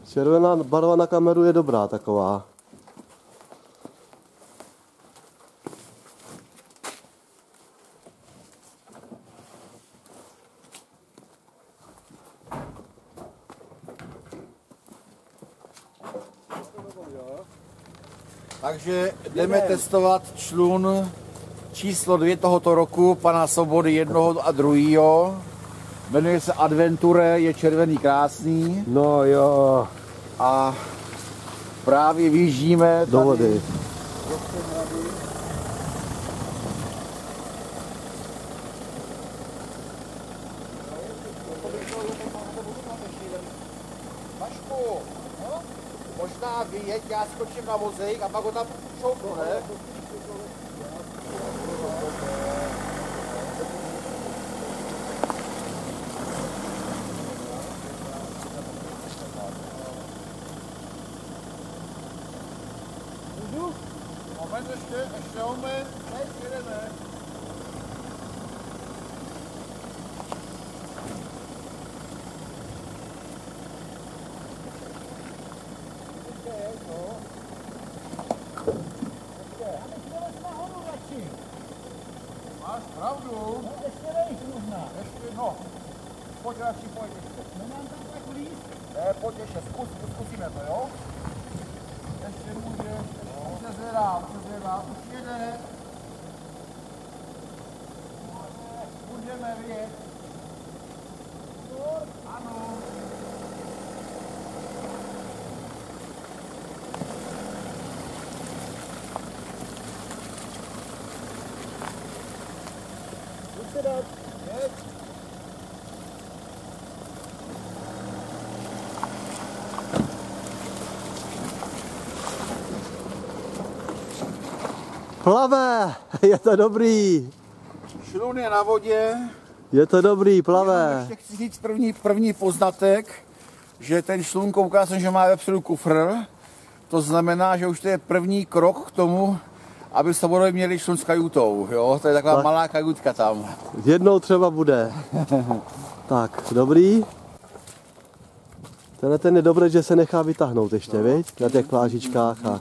Červená barva na kameru je dobrá taková. Takže jdeme testovat člun číslo 2 tohoto roku, pana Svobody jednoho a druhého. Jmenuje se Adventure, je červený krásný. No jo. A právě vyjíždíme do vody. Možná vyjeď, já skočím na vozejk a pak ho tam šoupnu, ne? Můžu? Moment ještě moment, teď jedeme. Máš pravdu? No, ještě vejš možná. Ještě, no. Pojď radši, pojď ještě. Nemám tam tak líst? Ne, pojď ještě, zkusíme to, jo? Ještě můžeš, už se zvedá, už jede. Můžeme vyjet. Ano. Plave, je to dobrý. Šlun je na vodě. Je to dobrý, plave. Ještě chci říct první poznatek, že ten šlun, koukal jsem, že má vepředu kufr. To znamená, že už to je první krok k tomu, aby Svobodovi měli šlun s kajutou, jo? To je taková malá kajutka tam. Jednou třeba bude. Tak, dobrý. Ten je dobré, že se nechá vytáhnout ještě, viď? Na těch plážičkách a...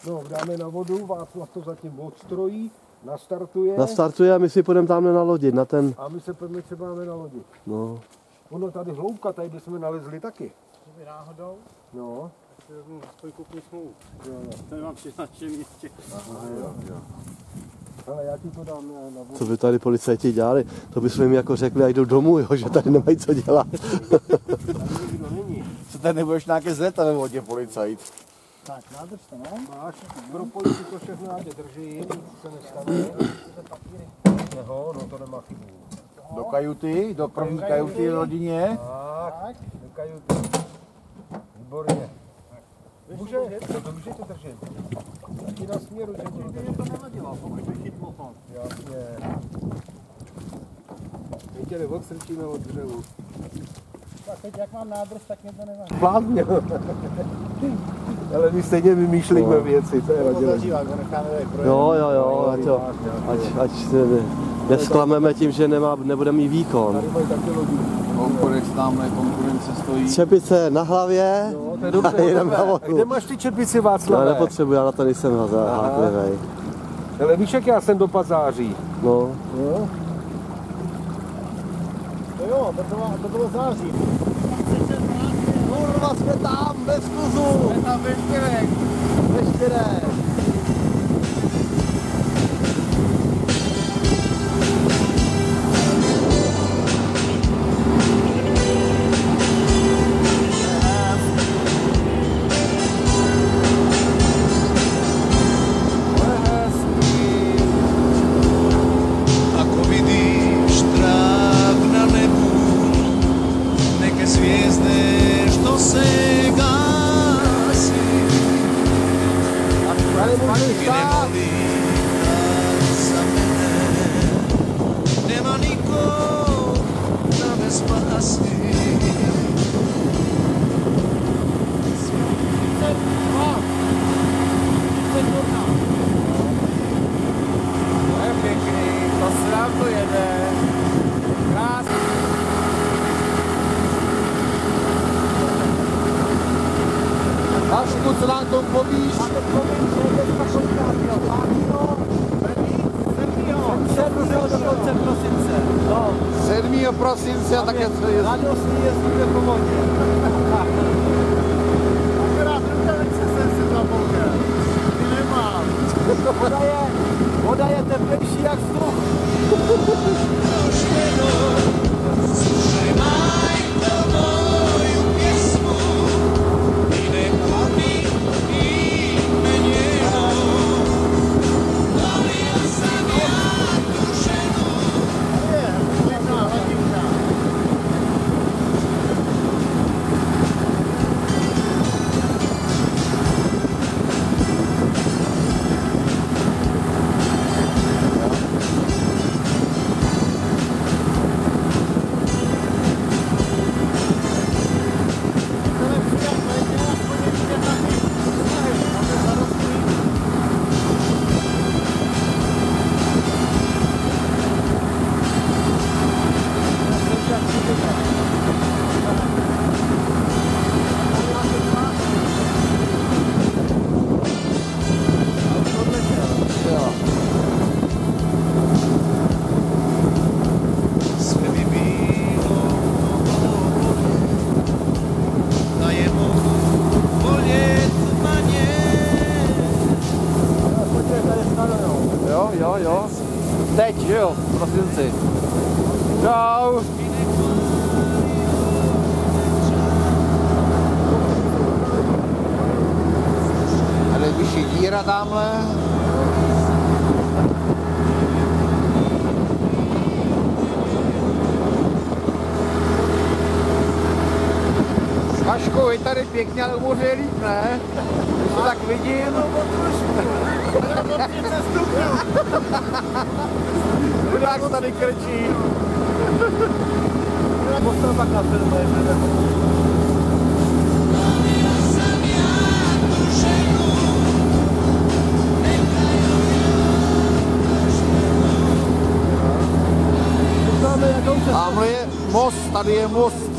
No, dáme na vodu, Václav to zatím odstrojí, nastartuje. Nastartuje a my si půjdeme tamhle nalodit, na ten... A my se půjdeme třeba nalodit. No. Ono tady hloubka, tady jsme nalezli taky. Kdyby náhodou, no. tak si vezmu aspoň kupnu smlouvu. Jo. To nemám přinačený ještě. Jo. Ale já ti to dám na vodu. Co by tady policajti dělali? To bychom jim jako řekli, ať jdou domů, jo, že tady nemají co dělat. Tady nikdo není. Co tady nebudeš nějaké zleta ve vodě, policajt? Tak, nádrž to, no? Máš, propojí si to všechno, já tě drží, nic se nestane. No, to nemá chybu. Do kajuty, do první kajuty v rodině. Tak, do kajuty. Výborně. To můžete držet. Taky na směru, že to držet. To nevadilo, pokud by chytlo to. Jasně. My tě neodstrčíme od dřevu. Tak teď jak mám nádrž, tak mě to nevadí. Plávně. Ale my stejně vymýšlíme věci, to je radě. Jo, ať nesklameme tím, že nebudeme mít výkon. Tady mají taky lodí. Tamhle konkurence stojí. Čepice na hlavě a jdem na vodu. Kde máš ty čepici, Václavé? Já nepotřebuji, já na to nejsem háklivej. Ale víš, jak já jsem do pazáří? No. Jo? To jo, to bylo září. Kurva, jsme tam, bez kuzu. Jsme tam ve čtyřech. Ve čtyřech. prosinci a také co je. Radostný jezdíme po vodě. Akorát rukavice jsem si zapomněl. Ty nemám. Voda je teplejší jak vzduch. Jo. Teď, že jo, v prosinci. Čau. Tady vyšší díra tamhle. Vašku, vy tady pěkně, ale u moře je líp, ne? Když to tak vidím. Chudák se tady krčí. Musel tak na filmu, Tamhle je most, tady je most.